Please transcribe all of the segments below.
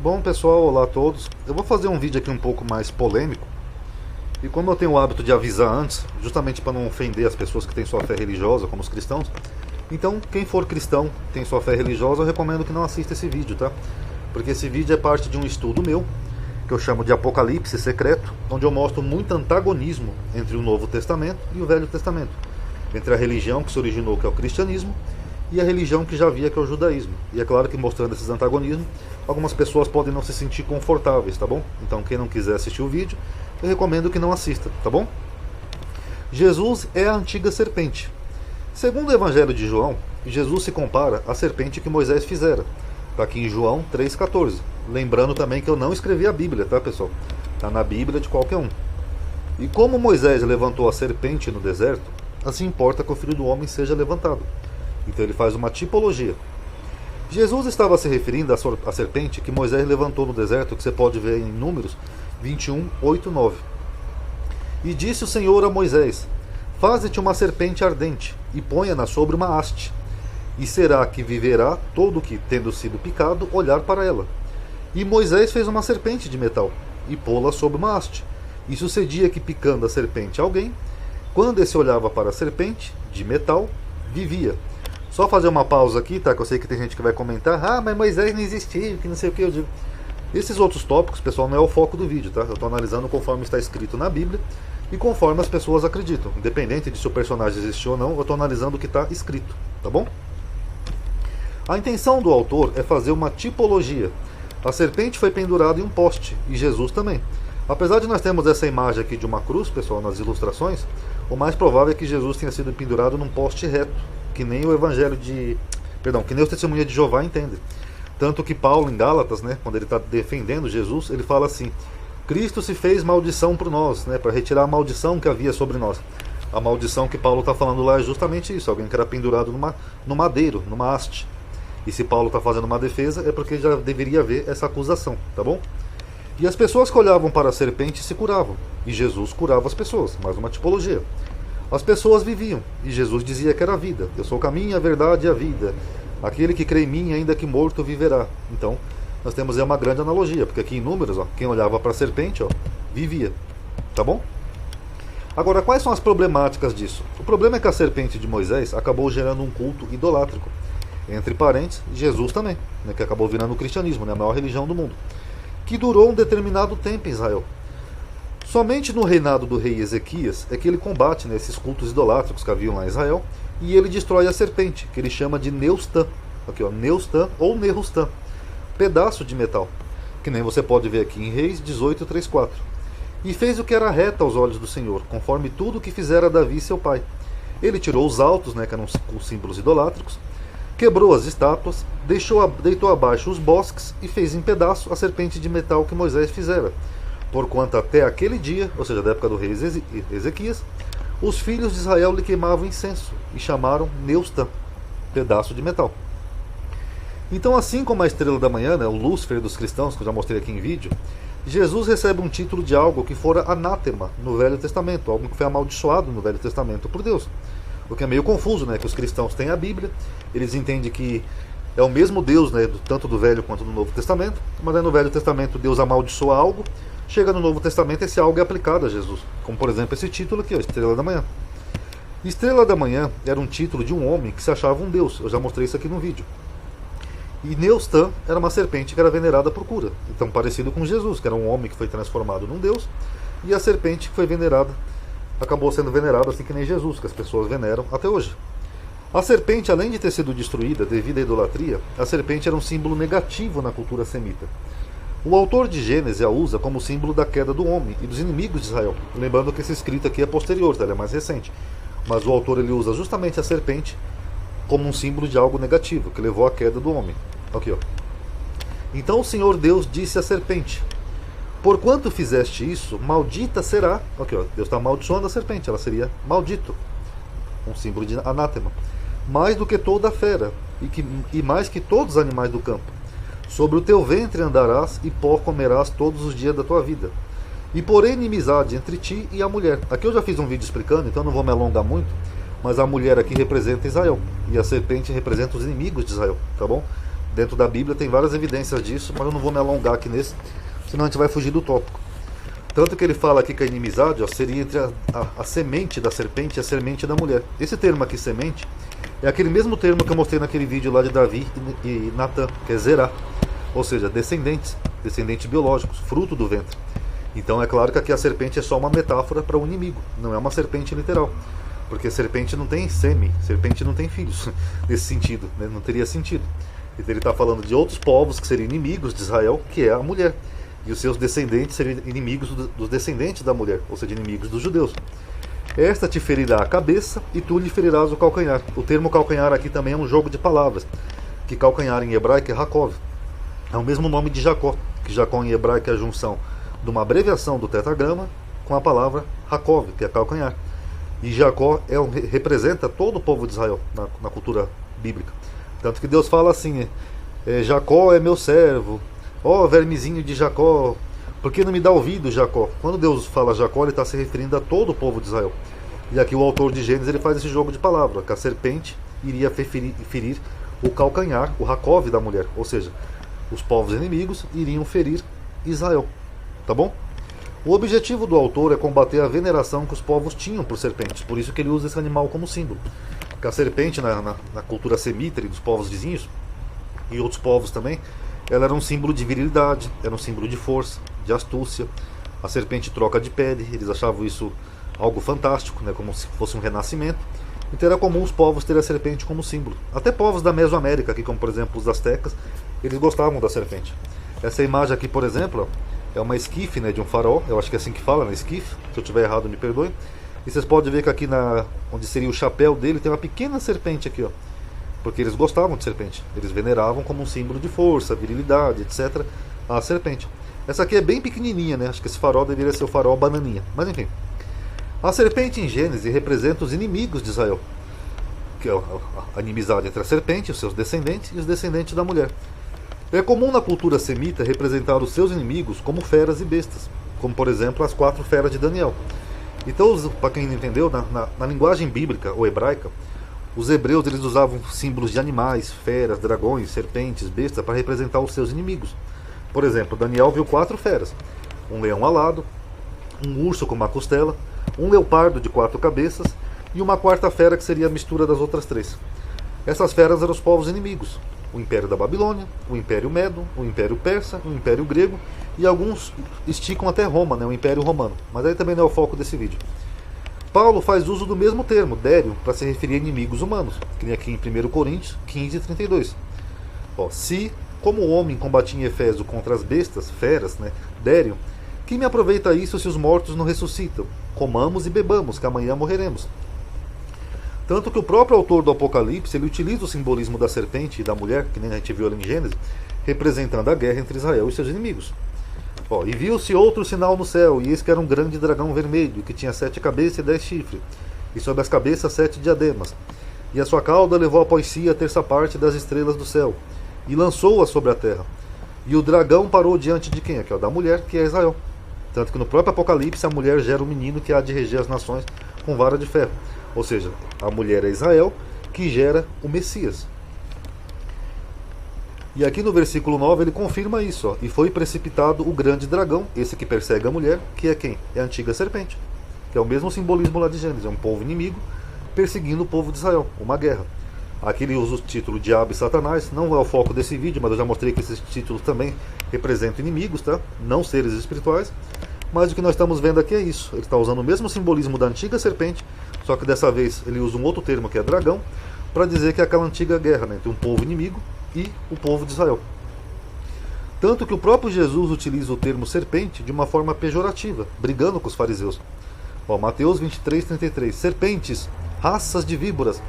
Bom pessoal, olá a todos. Eu vou fazer um vídeo aqui um pouco mais polêmico. E como eu tenho o hábito de avisar antes, justamente para não ofender as pessoas que têm sua fé religiosa, como os cristãos, então quem for cristão, tem sua fé religiosa, eu recomendo que não assista esse vídeo, tá? Porque esse vídeo é parte de um estudo meu, que eu chamo de Apocalipse Secreto, onde eu mostro muito antagonismo entre o Novo Testamento e o Velho Testamento. Entre a religião que se originou, que é o cristianismo, e a religião que já havia, que é o judaísmo. E é claro que mostrando esses antagonismos, algumas pessoas podem não se sentir confortáveis, tá bom? Então quem não quiser assistir o vídeo, eu recomendo que não assista, tá bom? Jesus é a antiga serpente. Segundo o Evangelho de João, Jesus se compara à serpente que Moisés fizera. Está aqui em João 3,14. Lembrando também que eu não escrevi a Bíblia, tá pessoal? Está na Bíblia de qualquer um. E como Moisés levantou a serpente no deserto, assim importa que o Filho do Homem seja levantado. Então ele faz uma tipologia. Jesus estava se referindo à serpente que Moisés levantou no deserto, que você pode ver em Números 21, 8, 9. E disse o Senhor a Moisés: Faze-te uma serpente ardente, e ponha-na sobre uma haste. E será que viverá todo que, tendo sido picado, olhar para ela. E Moisés fez uma serpente de metal, e pô-la sobre uma haste. E sucedia que, picando a serpente alguém, quando esse olhava para a serpente, de metal, vivia. Só fazer uma pausa aqui, tá? Que eu sei que tem gente que vai comentar: ah, mas Moisés não existiu, que não sei o que eu digo. Esses outros tópicos, pessoal, não é o foco do vídeo, tá? Eu estou analisando conforme está escrito na Bíblia e conforme as pessoas acreditam. Independente de se o personagem existiu ou não, eu estou analisando o que está escrito, tá bom? A intenção do autor é fazer uma tipologia. A serpente foi pendurada em um poste, e Jesus também. Apesar de nós termos essa imagem aqui de uma cruz, pessoal, nas ilustrações, o mais provável é que Jesus tenha sido pendurado num poste reto, que nem o Evangelho de... Perdão, que nem o Testemunha de Jeová entende. Tanto que Paulo, em Gálatas, né, quando ele está defendendo Jesus, ele fala assim: Cristo se fez maldição por nós, né, para retirar a maldição que havia sobre nós. A maldição que Paulo está falando lá é justamente isso: alguém que era pendurado no madeiro, numa haste. E se Paulo está fazendo uma defesa, é porque já deveria haver essa acusação, tá bom? E as pessoas que olhavam para a serpente se curavam, e Jesus curava as pessoas, mais uma tipologia. As pessoas viviam, e Jesus dizia que era a vida. Eu sou o caminho, a verdade e a vida. Aquele que crê em mim, ainda que morto, viverá. Então, nós temos aí uma grande analogia, porque aqui em Números, ó, quem olhava para a serpente, ó, vivia. Tá bom? Agora, quais são as problemáticas disso? O problema é que a serpente de Moisés acabou gerando um culto idolátrico. Entre parênteses, Jesus também, né, que acabou virando o cristianismo, né, a maior religião do mundo, que durou um determinado tempo em Israel. Somente no reinado do rei Ezequias é que ele combate, né, esses cultos idolátricos que haviam lá em Israel, e ele destrói a serpente, que ele chama de Neustã, aqui, ó, Neustã ou Nerustã, pedaço de metal, que nem você pode ver aqui em Reis 18, 3, 4. E fez o que era reto aos olhos do Senhor, conforme tudo o que fizera Davi seu pai. Ele tirou os altos, né, que eram os símbolos idolátricos, quebrou as estátuas, deitou abaixo os bosques e fez em pedaço a serpente de metal que Moisés fizera. Porquanto até aquele dia, ou seja, da época do rei Ezequias, os filhos de Israel lhe queimavam incenso e chamaram Neustã, pedaço de metal. Então, assim como a estrela da manhã, né, o Lúcifer dos cristãos, que eu já mostrei aqui em vídeo, Jesus recebe um título de algo que fora anátema no Velho Testamento, algo que foi amaldiçoado no Velho Testamento por Deus. O que é meio confuso, né, que os cristãos têm a Bíblia, eles entendem que é o mesmo Deus, né, tanto do Velho quanto do Novo Testamento, mas aí no Velho Testamento Deus amaldiçoa algo. Chega no Novo Testamento, esse algo é aplicado a Jesus. Como, por exemplo, esse título aqui, ó, Estrela da Manhã. Estrela da Manhã era um título de um homem que se achava um deus. Eu já mostrei isso aqui no vídeo. E Neustã era uma serpente que era venerada por cura. Então, parecido com Jesus, que era um homem que foi transformado num deus. E a serpente que foi venerada, acabou sendo venerada assim que nem Jesus, que as pessoas veneram até hoje. A serpente, além de ter sido destruída devido à idolatria, a serpente era um símbolo negativo na cultura semita. O autor de Gênesis a usa como símbolo da queda do homem e dos inimigos de Israel. Lembrando que esse escrito aqui é posterior, tá? Ele é mais recente. Mas o autor ele usa justamente a serpente como um símbolo de algo negativo, que levou à queda do homem. Aqui, ó. Então o Senhor Deus disse à serpente: Porquanto fizeste isso, maldita será. Aqui, ó. Deus está amaldiçoando a serpente, ela seria maldito. Um símbolo de anátema. Mais do que toda a fera, e mais que todos os animais do campo. Sobre o teu ventre andarás, e pó comerás todos os dias da tua vida. E porém inimizade entre ti e a mulher. Aqui eu já fiz um vídeo explicando, então não vou me alongar muito, mas a mulher aqui representa Israel, e a serpente representa os inimigos de Israel, tá bom? Dentro da Bíblia tem várias evidências disso, mas eu não vou me alongar aqui nesse, senão a gente vai fugir do tópico. Tanto que ele fala aqui que a inimizade seria entre a semente da serpente e a semente da mulher. Esse termo aqui, semente, é aquele mesmo termo que eu mostrei naquele vídeo lá de Davi e Natã, que é Zerá. Ou seja, descendentes biológicos, fruto do ventre. Então é claro que aqui a serpente é só uma metáfora para o inimigo, não é uma serpente literal. Porque serpente não tem sêmen, serpente não tem filhos, nesse sentido, né? Não teria sentido. Então ele está falando de outros povos que seriam inimigos de Israel, que é a mulher. E os seus descendentes seriam inimigos dos descendentes da mulher, ou seja, inimigos dos judeus. Esta te ferirá a cabeça e tu lhe ferirás o calcanhar. O termo calcanhar aqui também é um jogo de palavras, que calcanhar em hebraico é Hakov. É o mesmo nome de Jacó, que Jacó em hebraico é a junção de uma abreviação do tetragrama com a palavra Hakov, que é calcanhar. E Jacó representa todo o povo de Israel na cultura bíblica. Tanto que Deus fala assim, Jacó é meu servo, ó vermezinho de Jacó, por que não me dá ouvido, Jacó? Quando Deus fala Jacó, ele está se referindo a todo o povo de Israel. E aqui o autor de Gênesis ele faz esse jogo de palavras, que a serpente iria ferir o calcanhar, o Hakov da mulher. Ou seja, os povos inimigos iriam ferir Israel. Tá bom? O objetivo do autor é combater a veneração que os povos tinham por serpentes. Por isso que ele usa esse animal como símbolo. Porque a serpente, na cultura semita e dos povos vizinhos, e outros povos também, ela era um símbolo de virilidade, era um símbolo de força, de astúcia. A serpente troca de pele, eles achavam isso algo fantástico, né, como se fosse um renascimento. Então era comum os povos terem a serpente como símbolo. Até povos da Mesoamérica, aqui, como por exemplo os astecas, eles gostavam da serpente. Essa imagem aqui, por exemplo, é uma esquife, né, de um farol, eu acho que é assim que fala, né, esquife. Se eu estiver errado, me perdoe. E vocês podem ver que aqui, onde seria o chapéu dele, tem uma pequena serpente aqui, ó. Porque eles gostavam de serpente. Eles veneravam como um símbolo de força, virilidade, etc. a serpente. Essa aqui é bem pequenininha, né? Acho que esse farol deveria ser o farol bananinha. Mas enfim. A serpente em Gênesis representa os inimigos de Israel. Que é a inimizade entre a serpente, os seus descendentes, e os descendentes da mulher. É comum na cultura semita representar os seus inimigos como feras e bestas. Como por exemplo as 4 feras de Daniel. Então, para quem não entendeu, na linguagem bíblica ou hebraica, os hebreus eles usavam símbolos de animais, feras, dragões, serpentes, bestas para representar os seus inimigos. Por exemplo, Daniel viu 4 feras: um leão alado, um urso com uma costela, um leopardo de 4 cabeças e uma quarta fera que seria a mistura das outras 3. Essas feras eram os povos inimigos: o Império da Babilônia, o Império Medo, o Império Persa, o Império Grego e alguns esticam até Roma, né, o Império Romano. Mas aí também não é o foco desse vídeo. Paulo faz uso do mesmo termo, dério, para se referir a inimigos humanos, que nem aqui em 1 Coríntios 15:32. Se, como o homem combatia em Efésio contra as bestas, feras, né, dério, que me aproveita isso se os mortos não ressuscitam? Comamos e bebamos, que amanhã morreremos. Tanto que o próprio autor do Apocalipse ele utiliza o simbolismo da serpente e da mulher, que nem a gente viu ali em Gênesis, representando a guerra entre Israel e seus inimigos. E viu-se outro sinal no céu, e eis que era um grande dragão vermelho, que tinha 7 cabeças e 10 chifres, e sobre as cabeças 7 diademas. E a sua cauda levou após si a terça parte das estrelas do céu, e lançou-a sobre a terra. E o dragão parou diante de quem? Aqui, da mulher, que é Israel. Tanto que no próprio Apocalipse a mulher gera um menino que há de reger as nações com vara de ferro. Ou seja, a mulher é Israel, que gera o Messias. E aqui no versículo 9 ele confirma isso. E foi precipitado o grande dragão, esse que persegue a mulher, que é quem? É a antiga serpente. Que é o mesmo simbolismo lá de Gênesis. É um povo inimigo perseguindo o povo de Israel. Uma guerra. Aqui ele usa o título Diabo e Satanás. Não é o foco desse vídeo, mas eu já mostrei que esses títulos também representam inimigos, tá? Não seres espirituais. Mas o que nós estamos vendo aqui é isso. Ele está usando o mesmo simbolismo da antiga serpente, só que dessa vez ele usa um outro termo que é dragão, para dizer que é aquela antiga guerra, né, entre um povo inimigo e o povo de Israel. Tanto que o próprio Jesus utiliza o termo serpente de uma forma pejorativa, brigando com os fariseus. Mateus 23:33. Serpentes, raças de víboras,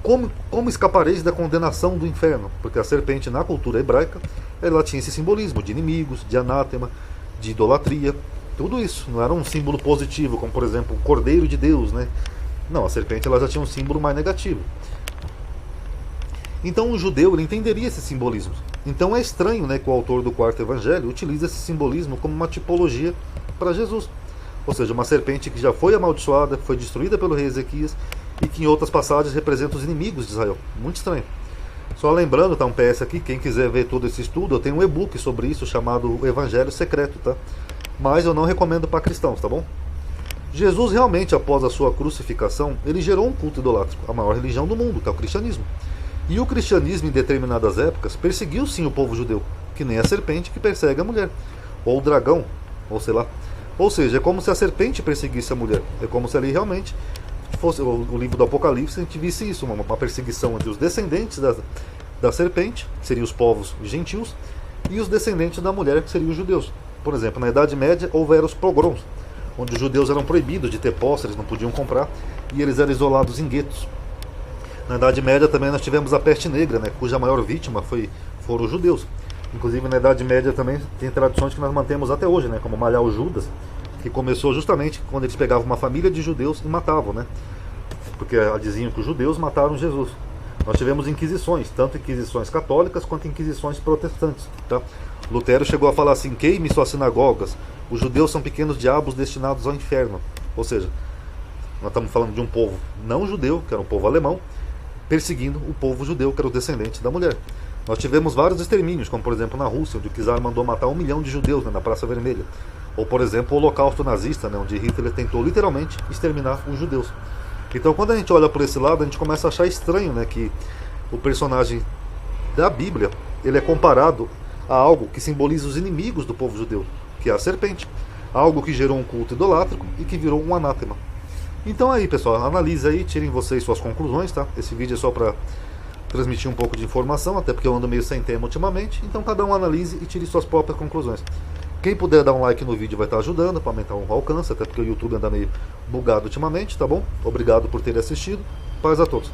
como escapareis da condenação do inferno? Porque a serpente na cultura hebraica, ela tinha esse simbolismo de inimigos, de anátema, de idolatria. Tudo isso não era um símbolo positivo, como por exemplo o Cordeiro de Deus, né? Não, a serpente ela já tinha um símbolo mais negativo. Então o judeu ele entenderia esse simbolismo. Então é estranho, né, que o autor do quarto evangelho utiliza esse simbolismo como uma tipologia para Jesus. Ou seja, uma serpente que já foi amaldiçoada, foi destruída pelo rei Ezequias e que em outras passagens representa os inimigos de Israel. Muito estranho. Só lembrando, tá, um PS aqui, quem quiser ver todo esse estudo, eu tenho um e-book sobre isso chamado O Evangelho Secreto, tá? Mas eu não recomendo para cristãos, tá bom? Jesus realmente, após a sua crucificação, ele gerou um culto idolátrico, a maior religião do mundo, que é o cristianismo. E o cristianismo, em determinadas épocas, perseguiu sim o povo judeu, que nem a serpente que persegue a mulher, ou o dragão, ou sei lá. Ou seja, é como se a serpente perseguisse a mulher, é como se ali realmente fosse o livro do Apocalipse, a gente visse isso, uma perseguição entre os descendentes da serpente, que seriam os povos gentios, e os descendentes da mulher, que seriam os judeus. Por exemplo, na Idade Média houveram os pogroms, onde os judeus eram proibidos de ter posse, eles não podiam comprar, e eles eram isolados em guetos. Na Idade Média também nós tivemos a peste negra, né, cuja maior vítima foram os judeus. Inclusive na Idade Média também tem tradições que nós mantemos até hoje, né, como malhar o Judas, que começou justamente quando eles pegavam uma família de judeus e matavam, né, porque diziam que os judeus mataram Jesus. Nós tivemos inquisições, tanto inquisições católicas quanto inquisições protestantes, tá? Lutero chegou a falar assim: queime suas sinagogas, os judeus são pequenos diabos destinados ao inferno. Ou seja, nós estamos falando de um povo não judeu, que era um povo alemão, perseguindo o povo judeu, que era o descendente da mulher. Nós tivemos vários extermínios, como por exemplo na Rússia, onde o czar mandou matar 1 milhão de judeus, né, na Praça Vermelha. Ou por exemplo o Holocausto nazista, né, onde Hitler tentou literalmente exterminar os judeus. Então quando a gente olha por esse lado, a gente começa a achar estranho, né, que o personagem da Bíblia, ele é comparado a algo que simboliza os inimigos do povo judeu, que é a serpente. Algo que gerou um culto idolátrico e que virou um anátema. Então aí, pessoal, analise aí, tirem vocês suas conclusões, tá? Esse vídeo é só para transmitir um pouco de informação, até porque eu ando meio sem tema ultimamente. Então cada um analise e tire suas próprias conclusões. Quem puder dar um like no vídeo vai estar ajudando para aumentar o alcance, até porque o YouTube anda meio bugado ultimamente, tá bom? Obrigado por ter assistido. Paz a todos.